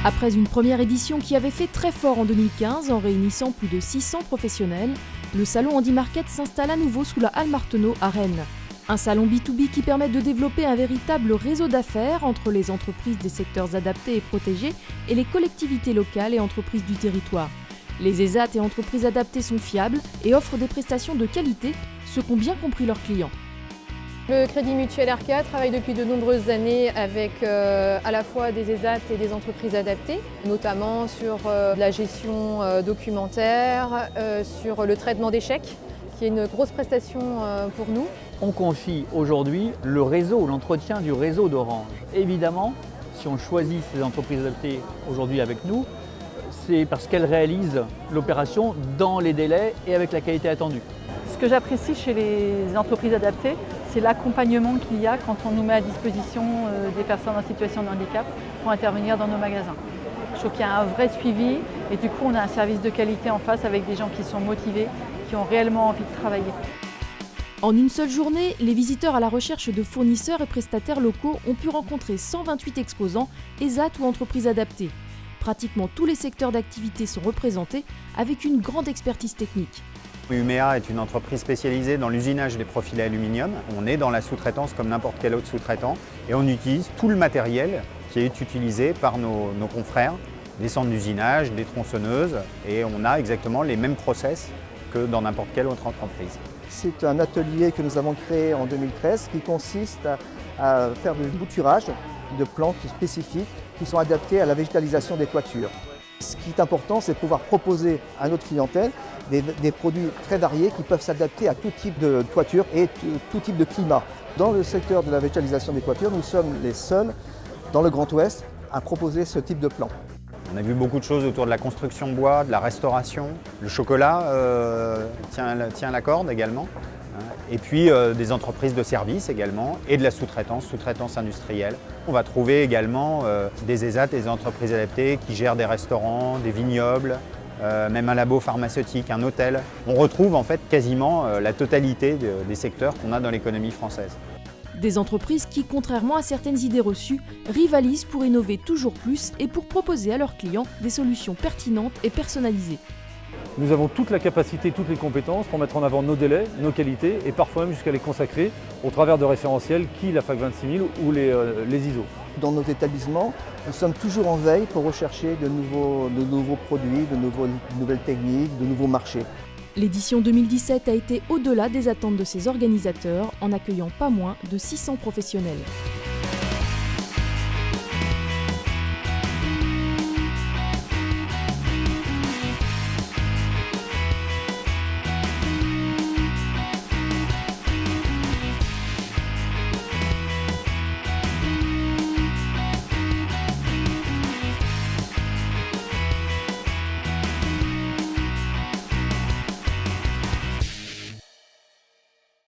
Après une première édition qui avait fait très fort en 2015 en réunissant plus de 600 professionnels, le salon Handy Market s'installe à nouveau sous la Halle Marteneau à Rennes. Un salon B2B qui permet de développer un véritable réseau d'affaires entre les entreprises des secteurs adaptés et protégés et les collectivités locales et entreprises du territoire. Les ESAT et entreprises adaptées sont fiables et offrent des prestations de qualité, ce qu'ont bien compris leurs clients. Le Crédit Mutuel RKA travaille depuis de nombreuses années avec à la fois des ESAT et des entreprises adaptées, notamment sur la gestion documentaire, sur le traitement des chèques, qui est une grosse prestation pour nous. On confie aujourd'hui le réseau, l'entretien du réseau d'Orange. Évidemment, si on choisit ces entreprises adaptées aujourd'hui avec nous, c'est parce qu'elles réalisent l'opération dans les délais et avec la qualité attendue. Ce que j'apprécie chez les entreprises adaptées, c'est l'accompagnement qu'il y a quand on nous met à disposition des personnes en situation de handicap pour intervenir dans nos magasins. Je trouve qu'il y a un vrai suivi et du coup on a un service de qualité en face avec des gens qui sont motivés, qui ont réellement envie de travailler. En une seule journée, les visiteurs à la recherche de fournisseurs et prestataires locaux ont pu rencontrer 128 exposants, ESAT ou entreprises adaptées. Pratiquement tous les secteurs d'activité sont représentés avec une grande expertise technique. Umea est une entreprise spécialisée dans l'usinage des profilés aluminium. On est dans la sous-traitance comme n'importe quel autre sous-traitant et on utilise tout le matériel qui est utilisé par nos confrères, des centres d'usinage, des tronçonneuses, et on a exactement les mêmes process que dans n'importe quelle autre entreprise. C'est un atelier que nous avons créé en 2013 qui consiste à faire du bouturage de plantes spécifiques qui sont adaptées à la végétalisation des toitures. Ce qui est important, c'est de pouvoir proposer à notre clientèle des produits très variés qui peuvent s'adapter à tout type de toiture et tout type de climat. Dans le secteur de la végétalisation des toitures, nous sommes les seuls dans le Grand Ouest à proposer ce type de plan. On a vu beaucoup de choses autour de la construction bois, de la restauration. Le chocolat tient la corde également. Et puis des entreprises de services également et de la sous-traitance industrielle. On va trouver également des ESAT, des entreprises adaptées qui gèrent des restaurants, des vignobles, même un labo pharmaceutique, un hôtel. On retrouve en fait quasiment la totalité des secteurs qu'on a dans l'économie française. Des entreprises qui, contrairement à certaines idées reçues, rivalisent pour innover toujours plus et pour proposer à leurs clients des solutions pertinentes et personnalisées. Nous avons toute la capacité, toutes les compétences pour mettre en avant nos délais, nos qualités et parfois même jusqu'à les consacrer au travers de référentiels qui la FAC 26000 ou les ISO. Dans nos établissements, nous sommes toujours en veille pour rechercher de nouveaux produits, de nouvelles techniques, de nouveaux marchés. L'édition 2017 a été au-delà des attentes de ses organisateurs en accueillant pas moins de 600 professionnels.